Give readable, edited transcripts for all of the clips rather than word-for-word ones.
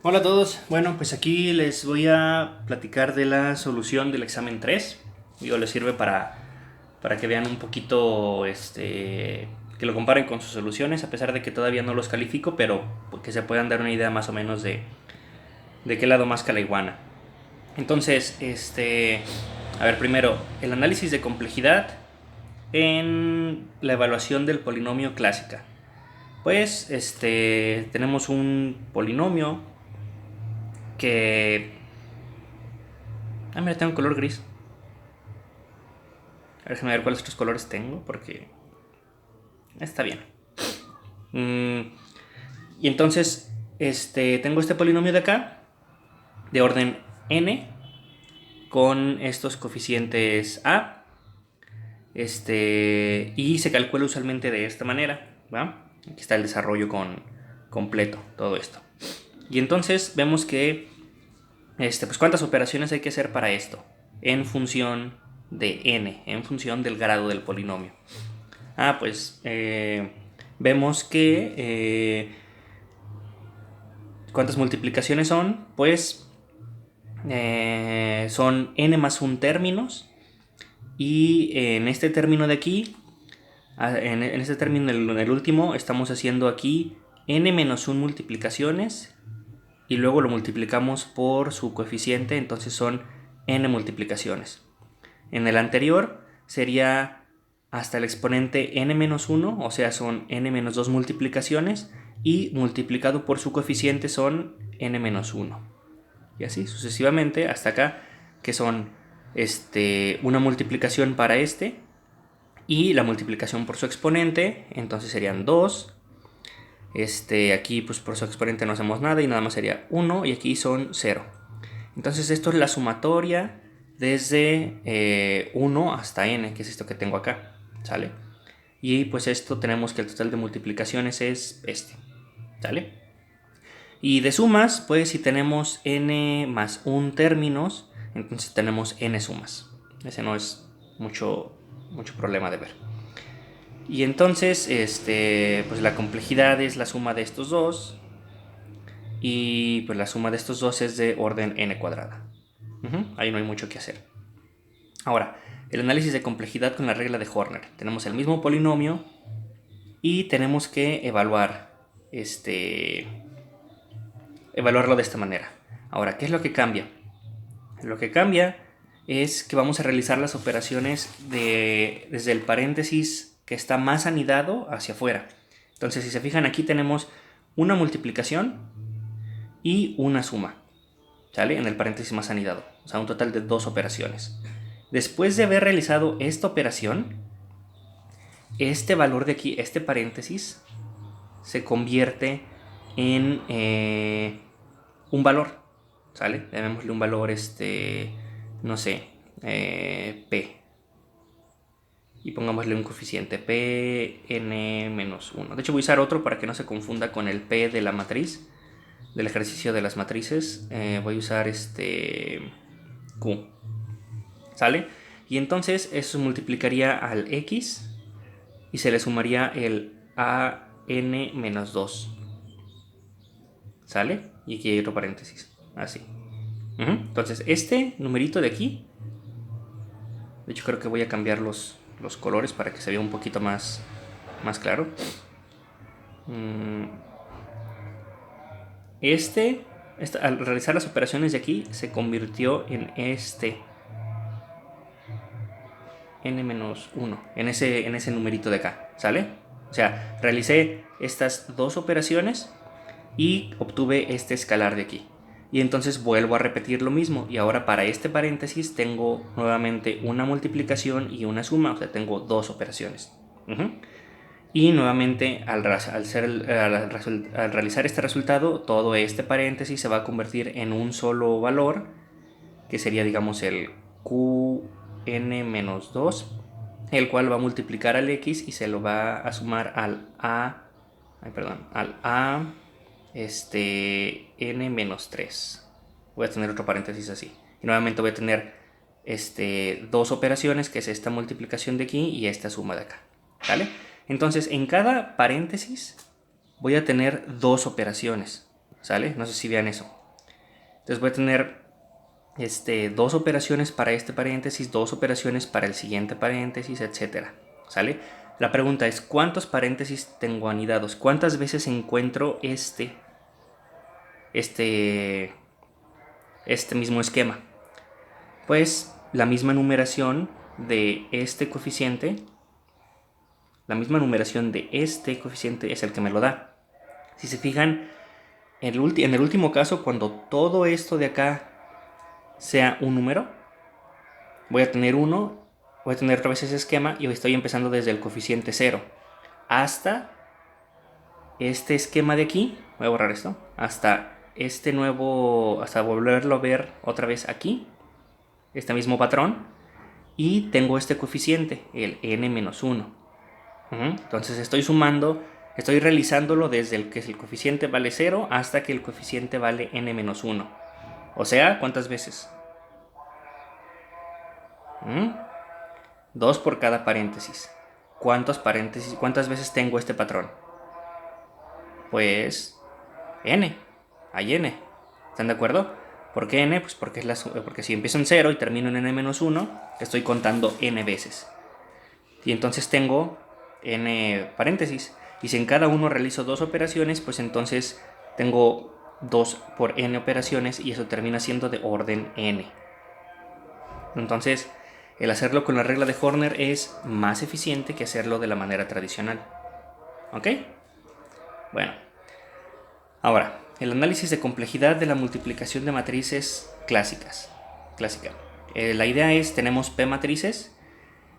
Hola a todos, bueno pues aquí les voy a platicar de la solución del examen 3. Digo, les sirve para que vean un poquito, que lo comparen con sus soluciones, a pesar de que todavía no los califico, pero que se puedan dar una idea más o menos de qué lado más que la iguana. Entonces, a ver, primero, el análisis de complejidad en la evaluación del polinomio clásica. Pues, tenemos un polinomio que... Ah, mira, tengo color gris. A ver, déjame ver cuáles otros colores tengo, porque está bien. Mm, y entonces, tengo este polinomio de acá, de orden n, con estos coeficientes a, y se calcula usualmente de esta manera, ¿va? Aquí está el desarrollo completo, todo esto. Y entonces vemos que, pues cuántas operaciones hay que hacer para esto, en función de n, en función del grado del polinomio. Pues vemos que ¿cuántas multiplicaciones son? Pues son n más 1 términos. Y en este término de aquí, en este término, en el último, estamos haciendo aquí n menos 1 multiplicaciones. Y luego lo multiplicamos por su coeficiente, entonces son n multiplicaciones. En el anterior sería hasta el exponente n menos 1, o sea, son n menos 2 multiplicaciones, y multiplicado por su coeficiente son n menos 1. Y así sucesivamente hasta acá, que son una multiplicación para y la multiplicación por su exponente, entonces serían 2. Aquí pues por su exponente no hacemos nada y nada más sería 1, y aquí son 0. Entonces esto es la sumatoria desde 1 hasta n, que es esto que tengo acá, ¿sale? Y pues esto tenemos que el total de multiplicaciones es ¿sale? Y de sumas, pues si tenemos n más 1 términos, entonces tenemos n sumas. Ese no es mucho problema de ver. Y entonces, pues la complejidad es la suma de estos dos. Y pues la suma de estos dos es de orden n cuadrada. Ahí no hay mucho que hacer. Ahora, el análisis de complejidad con la regla de Horner. Tenemos el mismo polinomio y tenemos que evaluarlo de esta manera. Ahora, ¿qué es lo que cambia? Lo que cambia es que vamos a realizar las operaciones desde el paréntesis que está más anidado hacia afuera. Entonces, si se fijan, aquí tenemos una multiplicación y una suma, ¿sale? En el paréntesis más anidado, o sea, un total de 2 operaciones. Después de haber realizado esta operación, este valor de aquí, este paréntesis, se convierte en un valor, ¿sale? Llamémosle un valor, no sé, P. Y pongámosle un coeficiente Pn-1. De hecho voy a usar otro para que no se confunda con el P de la matriz, del ejercicio de las matrices. Voy a usar Q, ¿sale? Y entonces eso se multiplicaría al X y se le sumaría el AN-2, ¿sale? Y aquí hay otro paréntesis, así. Entonces este numerito de aquí, de hecho creo que voy a cambiar los colores para que se vea un poquito más claro. Al realizar las operaciones de aquí se convirtió en n-1, en ese numerito de acá, ¿sale? O sea, realicé estas dos operaciones y obtuve este escalar de aquí. Y entonces vuelvo a repetir lo mismo, y ahora para este paréntesis tengo nuevamente una multiplicación y una suma, o sea, tengo dos operaciones. Y nuevamente al realizar este resultado, todo este paréntesis se va a convertir en un solo valor, que sería, digamos, el qn-2, el cual va a multiplicar al x y se lo va a sumar al n-3. Voy a tener otro paréntesis así. Y nuevamente voy a tener dos operaciones, que es esta multiplicación de aquí y esta suma de acá, ¿vale? Entonces en cada paréntesis voy a tener dos operaciones. ¿sale? No sé si vean eso. Entonces voy a tener dos operaciones para este paréntesis, dos operaciones para el siguiente paréntesis, etcétera, ¿sale? La pregunta es, ¿cuántos paréntesis tengo anidados? ¿Cuántas veces encuentro este mismo esquema? Pues la misma numeración de este coeficiente, es el que me lo da. Si se fijan, en el último caso, cuando todo esto de acá sea un número, voy a tener otra vez ese esquema y estoy empezando desde el coeficiente 0 hasta este esquema de aquí. Voy a borrar esto. Hasta hasta volverlo a ver otra vez aquí, este mismo patrón, y tengo este coeficiente, el n-1. Entonces estoy realizándolo desde el que el coeficiente vale 0 hasta que el coeficiente vale n-1. O sea, ¿cuántas veces? 2 por cada paréntesis. ¿Cuántas veces tengo este patrón? Pues n. Hay n. ¿Están de acuerdo? ¿Por qué n? Pues porque si empiezo en 0 y termino en n-1, estoy contando n veces. Y entonces tengo n paréntesis. Y si en cada uno realizo 2 operaciones, pues entonces tengo 2 por n operaciones y eso termina siendo de orden n. Entonces, el hacerlo con la regla de Horner es más eficiente que hacerlo de la manera tradicional. ¿Ok? Bueno. Ahora, el análisis de complejidad de la multiplicación de matrices clásica. La idea es, tenemos P matrices.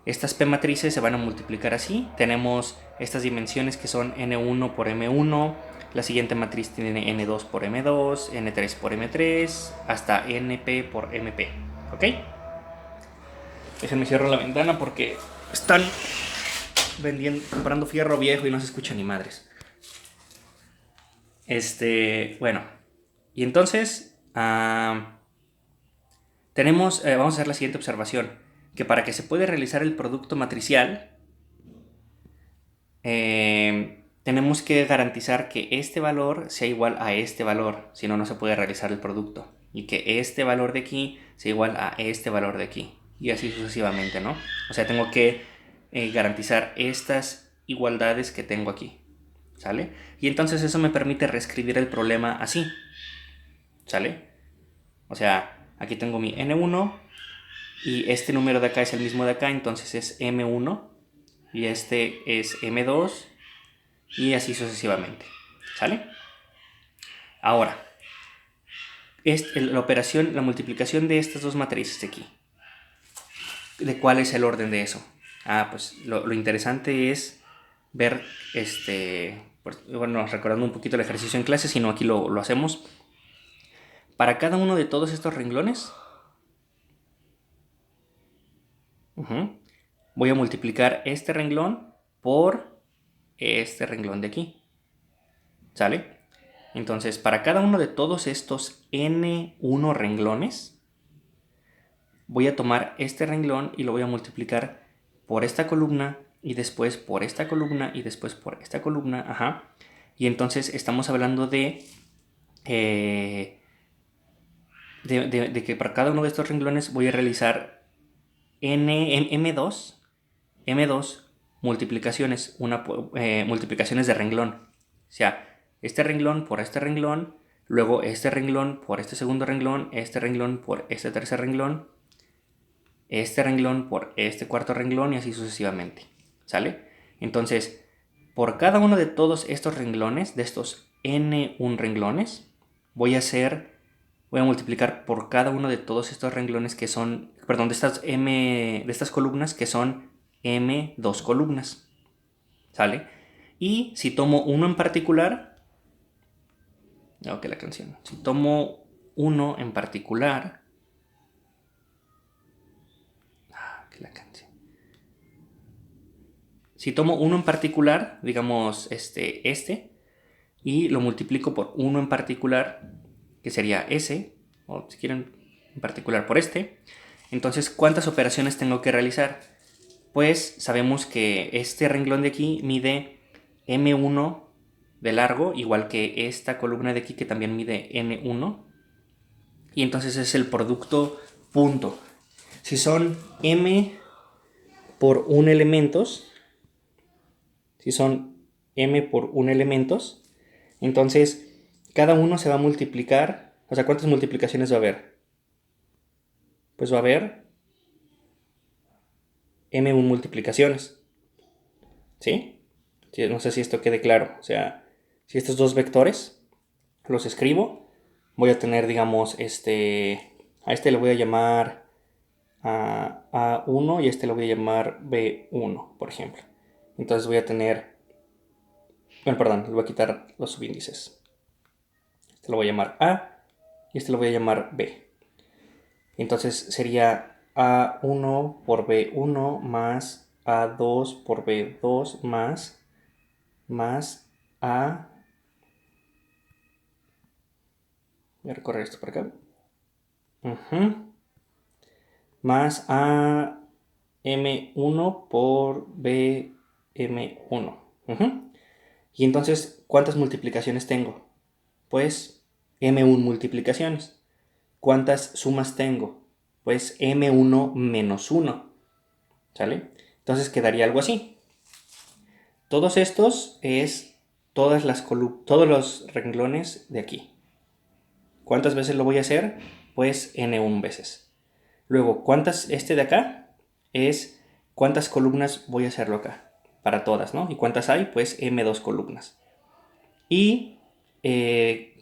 Estas P matrices se van a multiplicar así. Tenemos estas dimensiones que son N1 por M1. La siguiente matriz tiene N2 por M2, N3 por M3, hasta NP por MP. ¿Ok? Déjenme cierro la ventana porque están comprando fierro viejo y no se escucha ni madres. Bueno. Y entonces vamos a hacer la siguiente observación. Que para que se pueda realizar el producto matricial, tenemos que garantizar que este valor sea igual a este valor, si no, no se puede realizar el producto. Y que este valor de aquí sea igual a este valor de aquí. Y así sucesivamente, ¿no? O sea, tengo que garantizar estas igualdades que tengo aquí. ¿Sale? Y entonces eso me permite reescribir el problema así. ¿Sale? O sea, aquí tengo mi N1 y este número de acá es el mismo de acá, entonces es M1 y este es M2 y así sucesivamente. ¿Sale? Ahora, la multiplicación de estas dos matrices de aquí. ¿De cuál es el orden de eso? Pues lo interesante es ver, recordando un poquito el ejercicio en clase, si no aquí lo hacemos. Para cada uno de todos estos renglones, voy a multiplicar este renglón por este renglón de aquí. ¿Sale? Entonces, para cada uno de todos estos n1 renglones, voy a tomar este renglón y lo voy a multiplicar por esta columna y después por esta columna y después por esta columna. Y entonces estamos hablando de que para cada uno de estos renglones voy a realizar M2 multiplicaciones, multiplicaciones de renglón. O sea, este renglón por este renglón, luego este renglón por este segundo renglón, este renglón por este tercer renglón, este renglón por este cuarto renglón y así sucesivamente. ¿Sale? Entonces, por cada uno de todos estos renglones, de estos n1 renglones, voy a multiplicar por cada uno de todos estos renglones que son, perdón, de estas columnas que son m2 columnas. ¿Sale? Y si tomo uno en particular, si tomo uno en particular, si tomo uno en particular, digamos y lo multiplico por uno en particular, que sería ese, o si quieren en particular por entonces, ¿cuántas operaciones tengo que realizar? Pues sabemos que este renglón de aquí mide M1 de largo, igual que esta columna de aquí que también mide n1. Y entonces es el producto punto. Si son m por 1 elementos, entonces cada uno se va a multiplicar. O sea, ¿cuántas multiplicaciones va a haber? Pues va a haber m1 multiplicaciones. ¿Sí? No sé si esto quede claro. O sea, si estos dos vectores los escribo, voy a tener, digamos, a este le voy a llamar A1 y a este le voy a llamar B1, por ejemplo. Entonces voy a tener, bueno, perdón, le voy a quitar los subíndices. Este lo voy a llamar A y este lo voy a llamar B. Entonces sería A1 por B1 más A2 por B2 más A. Voy a recorrer esto por acá. Más A M1 por BM1. Y entonces, ¿cuántas multiplicaciones tengo? Pues M1 multiplicaciones. ¿Cuántas sumas tengo? Pues M1 menos 1. ¿Sale? Entonces quedaría algo así. Todos estos es todos los renglones de aquí. ¿Cuántas veces lo voy a hacer? Pues N1 veces. Luego, este de acá es cuántas columnas voy a hacerlo acá. Para todas, ¿no? ¿Y cuántas hay? Pues M2 columnas. Y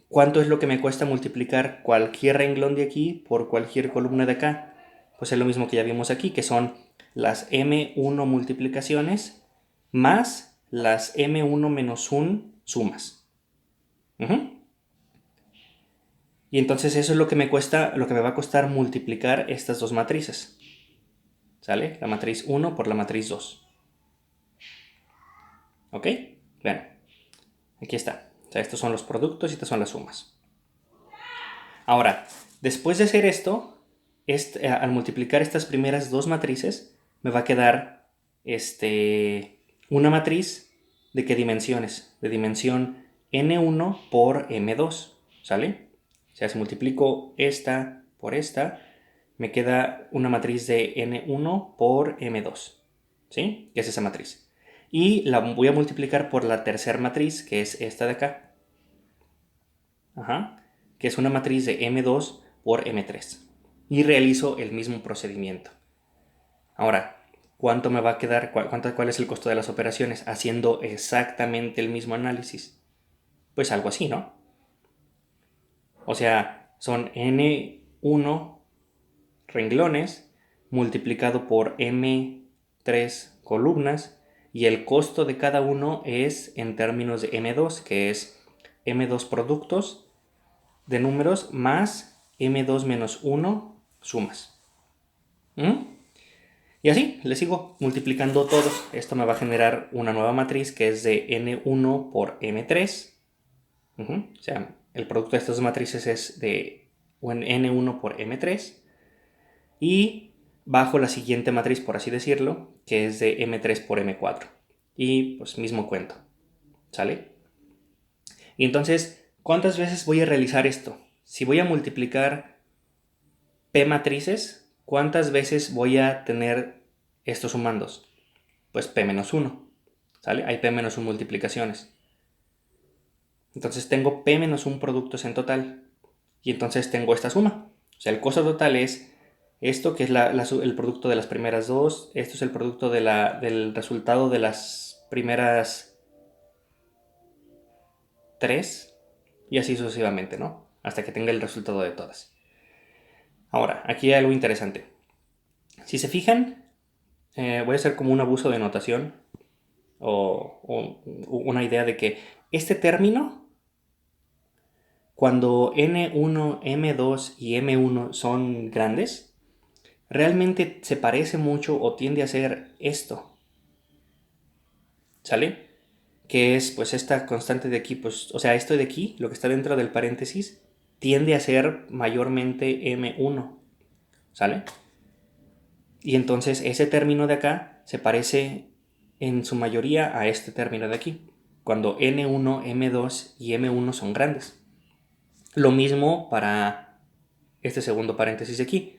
¿cuánto es lo que me cuesta multiplicar cualquier renglón de aquí por cualquier columna de acá? Pues es lo mismo que ya vimos aquí, que son las M1 multiplicaciones más las M1 menos 1 sumas. Y entonces eso es lo que me va a costar multiplicar estas dos matrices. ¿Sale? La matriz 1 por la matriz 2. ¿Ok? Vean, aquí está. O sea, estos son los productos y estas son las sumas. Ahora, después de hacer esto, al multiplicar estas primeras dos matrices, me va a quedar una matriz de qué dimensiones? De dimensión n1 por m2. ¿Sale? O sea, si multiplico esta por esta, me queda una matriz de n1 por m2. ¿Sí? Que es esa matriz. Y la voy a multiplicar por la tercera matriz, que es esta de acá. Que es una matriz de m2 por m3. Y realizo el mismo procedimiento. Ahora, ¿cuánto me va a quedar? ¿Cuál es el costo de las operaciones? Haciendo exactamente el mismo análisis. Pues algo así, ¿no? O sea, son n1 renglones multiplicado por m3 columnas y el costo de cada uno es en términos de m2, que es m2 productos de números más m2 menos 1 sumas. Y así, le sigo multiplicando todos. Esto me va a generar una nueva matriz que es de n1 por m3. O sea, el producto de estas dos matrices es de n1 por m3. Y bajo la siguiente matriz, por así decirlo, que es de m3 por m4. Y pues mismo cuento. ¿Sale? Y entonces, ¿cuántas veces voy a realizar esto? Si voy a multiplicar p matrices, ¿cuántas veces voy a tener estos sumandos? Pues p menos 1. ¿Sale? Hay p menos 1 multiplicaciones. Entonces tengo p menos 1 productos en total. Y entonces tengo esta suma. O sea, el costo total es esto, que es el producto de las primeras dos. Esto es el producto del resultado de las primeras 3. Y así sucesivamente, ¿no? Hasta que tenga el resultado de todas. Ahora, aquí hay algo interesante. Si se fijan, voy a hacer como un abuso de notación o una idea de que este término, cuando n1, m2 y m1 son grandes, realmente se parece mucho o tiende a ser esto. ¿Sale? Que es pues esta constante de aquí, pues, o sea, esto de aquí, lo que está dentro del paréntesis, tiende a ser mayormente m1. ¿Sale? Y entonces ese término de acá se parece en su mayoría a este término de aquí. cuando N1, M2 y M1 son grandes. Lo mismo para este segundo paréntesis de aquí.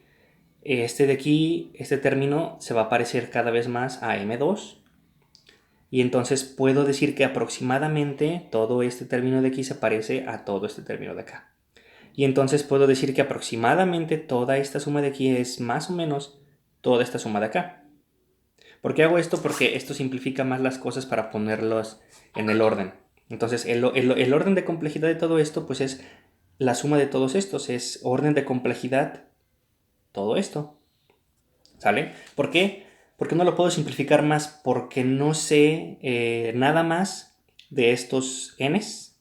Este de aquí, este término se va a parecer cada vez más a M2. Y entonces puedo decir que aproximadamente todo este término de aquí se parece a todo este término de acá. Y entonces puedo decir que aproximadamente toda esta suma de aquí es más o menos toda esta suma de acá. ¿Por qué hago esto? Porque esto simplifica más las cosas para ponerlos en el orden. Entonces el orden de complejidad de todo esto pues es la suma de todos estos. Es orden de complejidad todo esto. ¿Sale? ¿Por qué? Porque no lo puedo simplificar más, porque no sé nada más de estos n's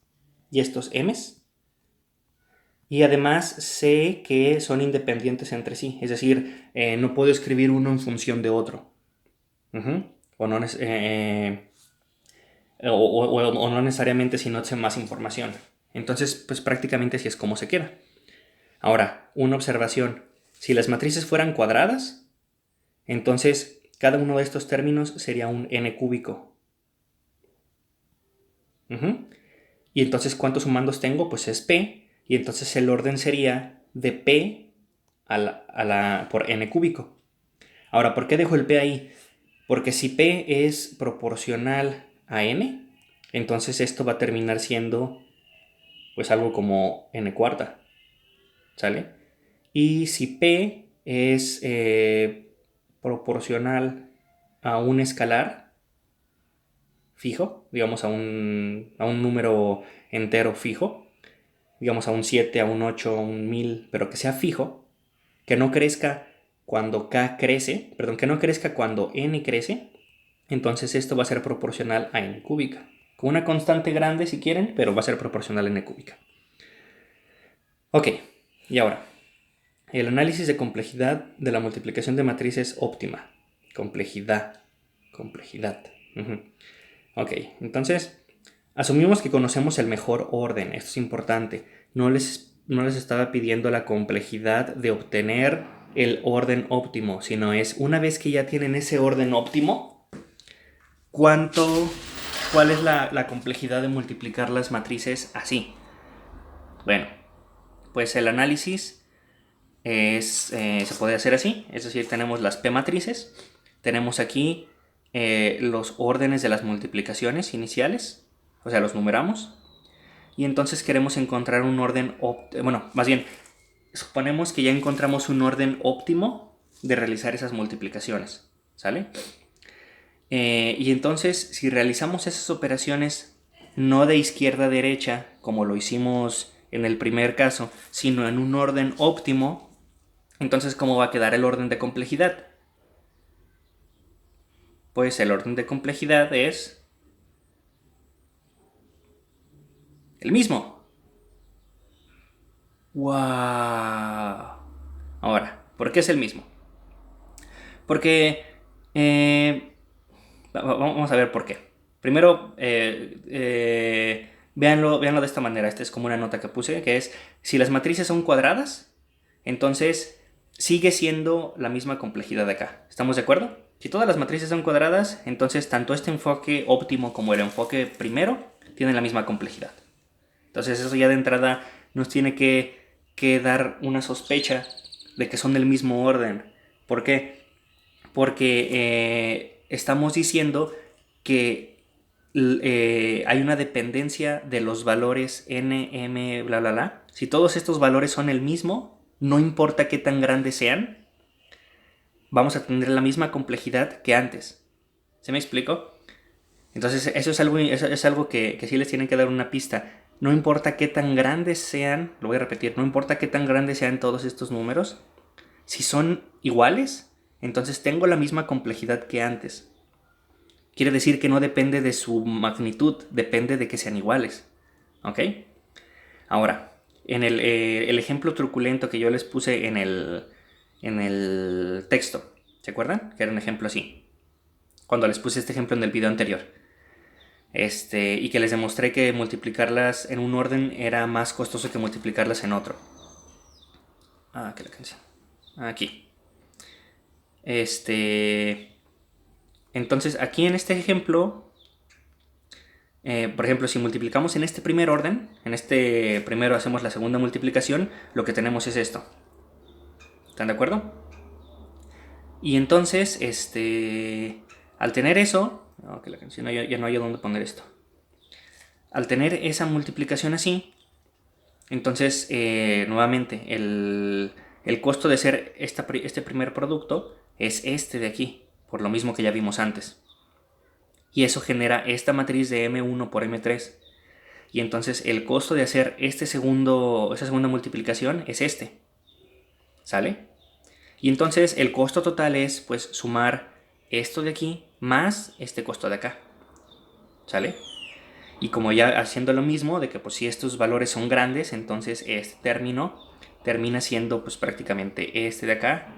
y estos m's. Y además sé que son independientes entre sí. Es decir, no puedo escribir uno en función de otro. O no, o no necesariamente si no sé más información. Entonces, pues prácticamente así es como se queda. Ahora, una observación. Si las matrices fueran cuadradas, entonces cada uno de estos términos sería un n cúbico. Y entonces, ¿cuántos sumandos tengo? Pues es p. Y entonces el orden sería de p por n cúbico. Ahora, ¿por qué dejo el p ahí? Porque si p es proporcional a n, entonces esto va a terminar siendo pues algo como n cuarta. ¿Sale? Y si p es proporcional a un escalar fijo, digamos a un número entero fijo, digamos a un 7, a un 8, a un 1000, pero que sea fijo, que no crezca cuando k crece, perdón, que no crezca cuando n crece, entonces esto va a ser proporcional a n cúbica. Con una constante grande si quieren, pero va a ser proporcional a n cúbica. Ok, y ahora, el análisis de complejidad de la multiplicación de matrices óptima. Complejidad. Ok, entonces, asumimos que conocemos el mejor orden. Esto es importante. No les estaba pidiendo la complejidad de obtener el orden óptimo, sino es una vez que ya tienen ese orden óptimo, ¿cuál es la complejidad de multiplicar las matrices así? Bueno, pues el análisis se puede hacer así, es decir, tenemos las P matrices, tenemos aquí los órdenes de las multiplicaciones iniciales, o sea, los numeramos, y entonces queremos encontrar un orden bueno, más bien, suponemos que ya encontramos un orden óptimo de realizar esas multiplicaciones, ¿sale? Y entonces, si realizamos esas operaciones no de izquierda a derecha, como lo hicimos en el primer caso, sino en un orden óptimo, entonces, ¿cómo va a quedar el orden de complejidad? Pues el orden de complejidad es el mismo. ¡Wow! Ahora, ¿por qué es el mismo? Porque vamos a ver por qué. Primero, véanlo de esta manera. Esta es como una nota que puse, que es, si las matrices son cuadradas, entonces sigue siendo la misma complejidad de acá. ¿Estamos de acuerdo? Si todas las matrices son cuadradas, entonces tanto este enfoque óptimo como el enfoque primero tienen la misma complejidad. Entonces eso ya de entrada nos tiene que dar una sospecha de que son del mismo orden. ¿Por qué? Porque estamos diciendo que hay una dependencia de los valores n, m, bla, bla, bla. Si todos estos valores son el mismo, no importa qué tan grandes sean, vamos a tener la misma complejidad que antes. ¿Se me explico? Entonces eso es algo que sí les tienen que dar una pista. No importa qué tan grandes sean, lo voy a repetir, no importa qué tan grandes sean todos estos números, si son iguales, entonces tengo la misma complejidad que antes. Quiere decir que no depende de su magnitud, depende de que sean iguales. ¿Ok? Ahora, en el ejemplo truculento que yo les puse en el texto, ¿se acuerdan? Que era un ejemplo así. Cuando les puse este ejemplo en el video anterior. Y que les demostré que multiplicarlas en un orden era más costoso que multiplicarlas en otro. Que la canción. Aquí. Entonces, aquí en este ejemplo, por ejemplo, si multiplicamos en este primer orden, en este primero hacemos la segunda multiplicación, lo que tenemos es esto. ¿Están de acuerdo? Y entonces, al tener eso, que la canción ya no hay dónde poner esto. Al tener esa multiplicación así, entonces, nuevamente, el costo de hacer este primer producto es este de aquí, por lo mismo que ya vimos antes. Y eso genera esta matriz de M1 por M3. Y entonces el costo de hacer esa segunda multiplicación es este. ¿Sale? Y entonces el costo total es pues sumar esto de aquí más este costo de acá. ¿Sale? Y como ya haciendo lo mismo, de que pues si estos valores son grandes, entonces este término termina siendo pues prácticamente este de acá.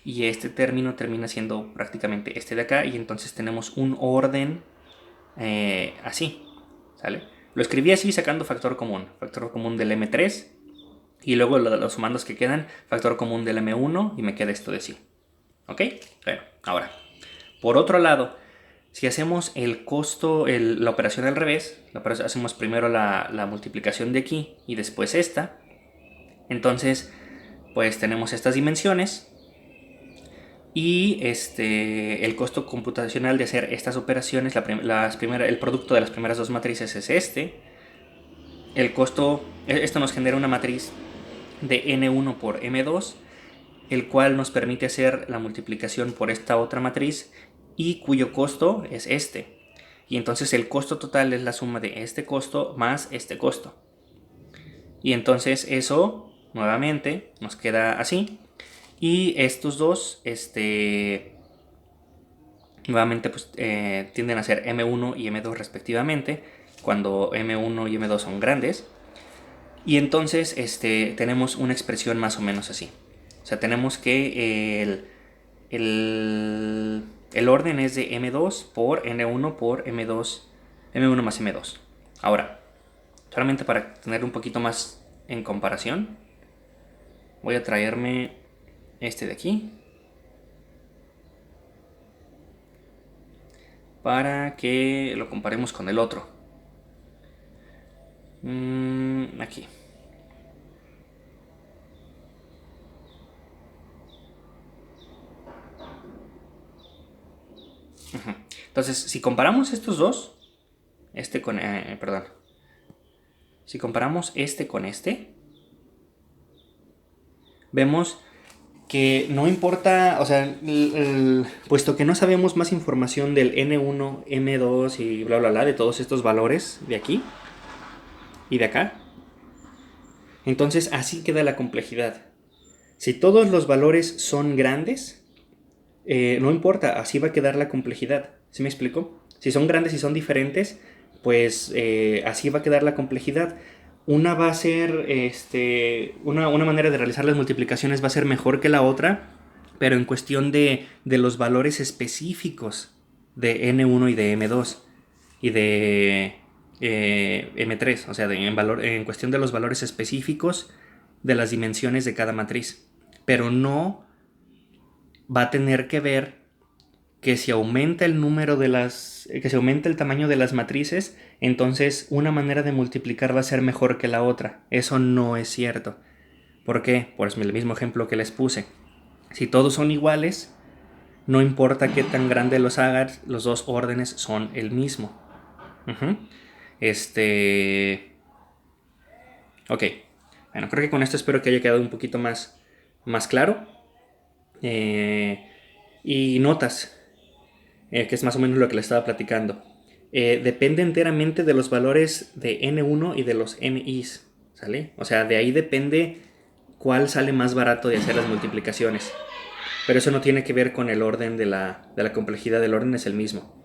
Y este término termina siendo prácticamente este de acá. Y entonces tenemos un orden así. ¿Sale? Lo escribí así sacando factor común del M3. Y luego los sumandos que quedan, factor común del M1 y me queda esto de sí. ¿Ok? Bueno, ahora, por otro lado, si hacemos el costo, la operación al revés, hacemos primero la multiplicación de aquí y después esta, entonces pues tenemos estas dimensiones y el costo computacional de hacer estas operaciones, el producto de las primeras dos matrices es este. El costo, esto nos genera una matriz de N1 por M2, el cual nos permite hacer la multiplicación por esta otra matriz y cuyo costo es este. Y entonces el costo total es la suma de este costo más este costo. Y entonces eso, nuevamente, nos queda así. Y estos dos, nuevamente pues, tienden a ser M1 y M2 respectivamente, cuando M1 y M2 son grandes. Y entonces tenemos una expresión más o menos así. O sea, tenemos que el orden es de M2 por N1 por M2, M1 más M2. Ahora, solamente para tener un poquito más en comparación, voy a traerme este de aquí para que lo comparemos con el otro. Aquí. Entonces, si comparamos estos dos, perdón. Si comparamos este con este, vemos que no importa, o sea, puesto que no sabemos más información del N1, M2 y bla bla bla, de todos estos valores de aquí y de acá, entonces así queda la complejidad. Si todos los valores son grandes, no importa, así va a quedar la complejidad. ¿Sí me explico? Si son grandes y son diferentes, pues así va a quedar la complejidad. Una va a ser, una manera de realizar las multiplicaciones va a ser mejor que la otra, pero en cuestión de los valores específicos de N1 y de M2 y de M3, o sea, en cuestión de los valores específicos de las dimensiones de cada matriz. Pero no va a tener que ver que si aumenta el que si aumenta el tamaño de las matrices, entonces una manera de multiplicar va a ser mejor que la otra. Eso no es cierto. ¿Por qué? Pues el mismo ejemplo que les puse. Si todos son iguales, no importa qué tan grande los hagas, los dos órdenes son el mismo. Ok. Bueno, creo que con esto espero que haya quedado un poquito más claro. Y notas. Que es más o menos lo que le estaba platicando. Depende enteramente de los valores de N1 y de los MIs, ¿sale? O sea, de ahí depende cuál sale más barato de hacer las multiplicaciones. Pero eso no tiene que ver con el orden de la complejidad, del orden es el mismo.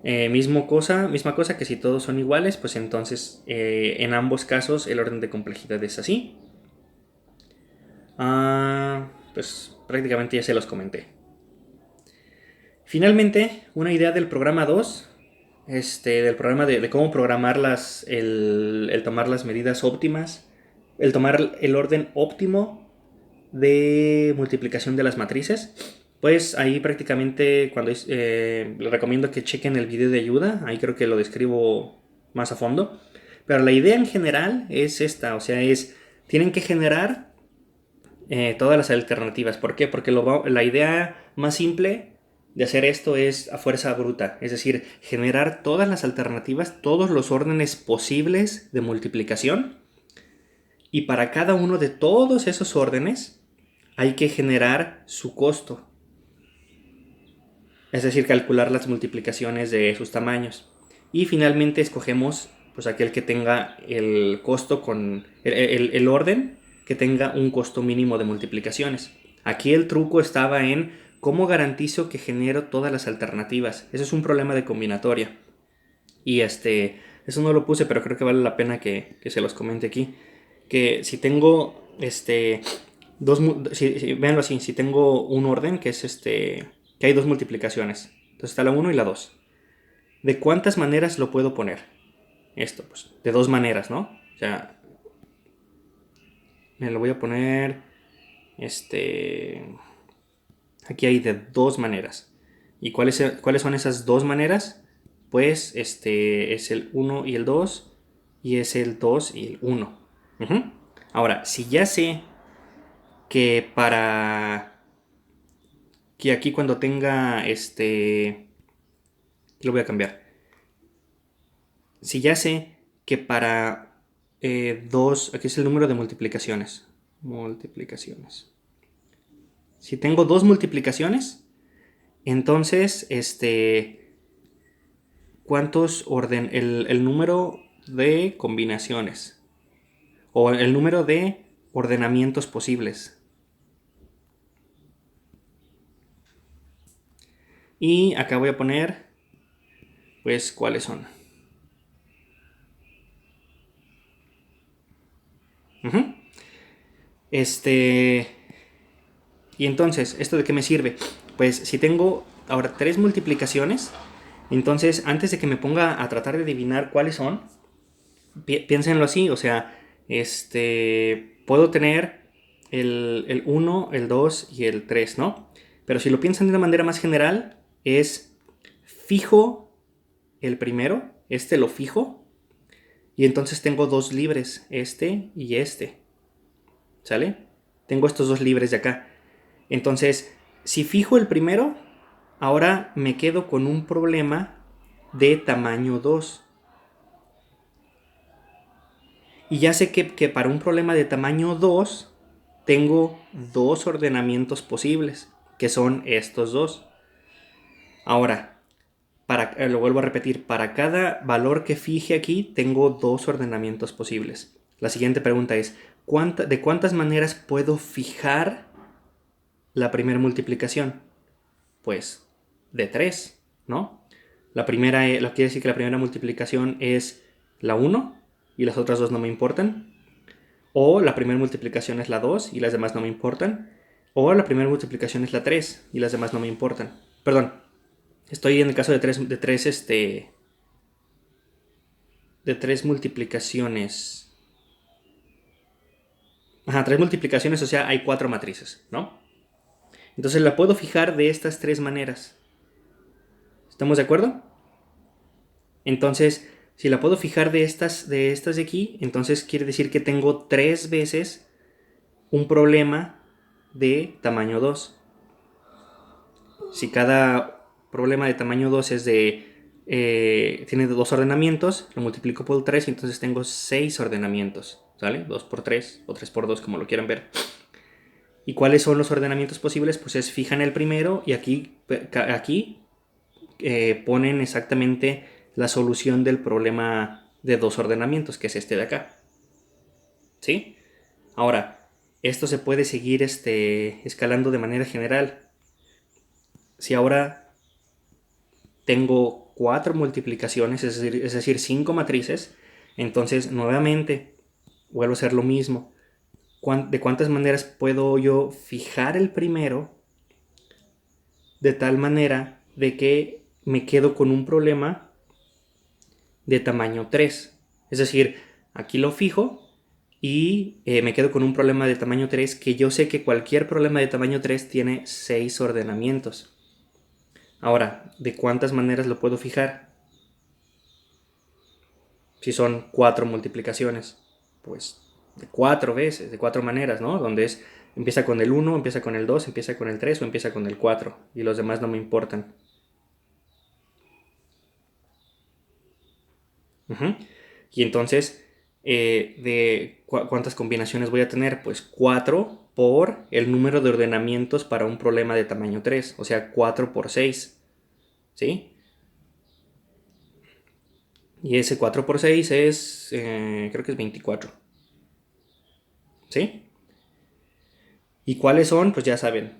Misma cosa que si todos son iguales, pues entonces en ambos casos el orden de complejidad es así. Pues prácticamente ya se los comenté. Finalmente, una idea del programa 2, del programa de cómo programar el tomar las medidas óptimas, el tomar el orden óptimo de multiplicación de las matrices. Pues ahí prácticamente les recomiendo que chequen el video de ayuda, ahí creo que lo describo más a fondo. Pero la idea en general es esta, o sea, tienen que generar todas las alternativas. ¿Por qué? Porque la idea más simple de hacer esto es a fuerza bruta, es decir, generar todas las alternativas, todos los órdenes posibles de multiplicación, y para cada uno de todos esos órdenes hay que generar su costo, es decir, calcular las multiplicaciones de sus tamaños. Y finalmente escogemos pues aquel que tenga el costo con el orden que tenga un costo mínimo de multiplicaciones. Aquí el truco estaba en cómo garantizo que genero todas las alternativas. Eso es un problema de combinatoria. Y eso no lo puse, pero creo que vale la pena que se los comente aquí. Que si tengo véanlo así, si tengo un orden que es que hay dos multiplicaciones. Entonces está la 1 y la 2. ¿De cuántas maneras lo puedo poner? Esto, pues, de dos maneras, ¿no? O sea, me lo voy a poner, aquí hay de dos maneras. ¿Y cuáles son esas dos maneras? Pues, es el 1 y el 2, y es el 2 y el 1. Ujú. Ahora, si ya sé que que aquí cuando tenga, lo voy a cambiar. Si ya sé que para dos, aquí es el número de multiplicaciones. Multiplicaciones. Si tengo dos multiplicaciones, entonces, ¿cuántos el número de combinaciones? O el número de ordenamientos posibles. Y acá voy a poner, pues, ¿cuáles son? Uh-huh. Y entonces, ¿esto de qué me sirve? Pues si tengo ahora tres multiplicaciones, entonces antes de que me ponga a tratar de adivinar cuáles son, piénsenlo así, o sea, puedo tener el 1, el 2 y el 3, ¿no? Pero si lo piensan de una manera más general, es fijo el primero, lo fijo, y entonces tengo dos libres, y este, ¿sale? Tengo estos dos libres de acá. Entonces, si fijo el primero, ahora me quedo con un problema de tamaño 2. Y ya sé que para un problema de tamaño 2 tengo dos ordenamientos posibles, que son estos dos. Ahora, lo vuelvo a repetir, para cada valor que fije aquí tengo dos ordenamientos posibles. La siguiente pregunta es, ¿de cuántas maneras puedo fijar la primera multiplicación? Pues de 3, ¿no? La primera, lo quiere decir que la primera multiplicación es la 1 y las otras dos no me importan. O la primera multiplicación es la 2 y las demás no me importan. O la primera multiplicación es la 3 y las demás no me importan. Perdón, estoy en el caso de tres multiplicaciones. Ajá, tres multiplicaciones, o sea, hay cuatro matrices, ¿no? Entonces la puedo fijar de estas tres maneras. ¿Estamos de acuerdo? Entonces, si la puedo fijar de aquí, entonces quiere decir que tengo tres veces un problema de tamaño 2. Si cada problema de tamaño 2 tiene dos ordenamientos, lo multiplico por 3 y entonces tengo 6 ordenamientos, ¿sale? 2 por 3 o 3 por 2, como lo quieran ver. ¿Y cuáles son los ordenamientos posibles? Pues fijan el primero y aquí ponen exactamente la solución del problema de dos ordenamientos, que es este de acá. ¿Sí? Ahora, esto se puede seguir escalando de manera general. Si ahora tengo 4 multiplicaciones, es decir, 5 matrices, entonces nuevamente vuelvo a hacer lo mismo. ¿De cuántas maneras puedo yo fijar el primero de tal manera de que me quedo con un problema de tamaño 3? Es decir, aquí lo fijo y me quedo con un problema de tamaño 3 que yo sé que cualquier problema de tamaño 3 tiene 6 ordenamientos. Ahora, ¿de cuántas maneras lo puedo fijar? Si son 4 multiplicaciones, pues de 4 veces, de 4 maneras, ¿no? Donde empieza con el 1, empieza con el 2, empieza con el 3 o empieza con el 4. Y los demás no me importan. Y entonces, ¿cuántas combinaciones voy a tener? Pues 4 por el número de ordenamientos para un problema de tamaño 3. O sea, 4 por 6. ¿Sí? Y ese 4 por 6 es, creo que es 24. ¿Sí? ¿Y cuáles son? Pues ya saben,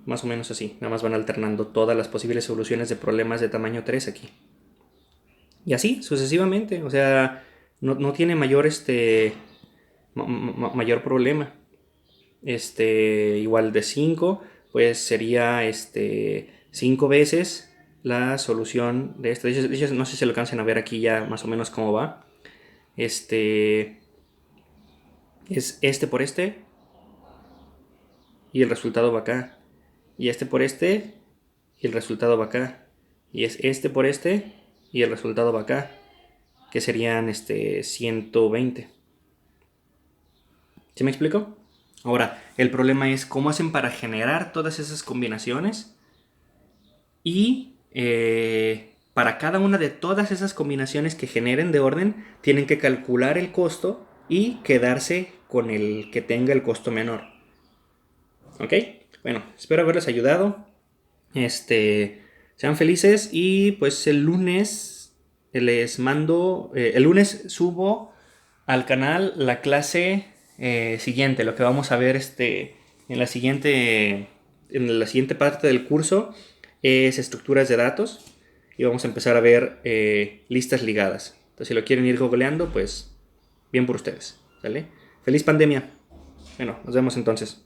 más o menos así. Nada más van alternando todas las posibles soluciones de problemas de tamaño 3 aquí. Y así, sucesivamente. O sea, no tiene mayor, mayor problema. Igual de 5, pues sería 5 veces la solución de esto. De hecho, no sé si se lo alcancen a ver aquí ya más o menos cómo va. Es por y el resultado va acá. Y por y el resultado va acá. Y es por y el resultado va acá. Que serían 120. ¿Sí me explico? Ahora, el problema es cómo hacen para generar todas esas combinaciones y para cada una de todas esas combinaciones que generen de orden, tienen que calcular el costo y quedarse con el que tenga el costo menor. ¿Ok? Bueno, espero haberles ayudado. Sean felices y pues el lunes les mando, el lunes subo al canal la clase siguiente, lo que vamos a ver en la siguiente parte del curso es estructuras de datos y vamos a empezar a ver listas ligadas. Entonces si lo quieren ir googleando, pues bien por ustedes, ¿sale? Feliz pandemia. Bueno, nos vemos entonces.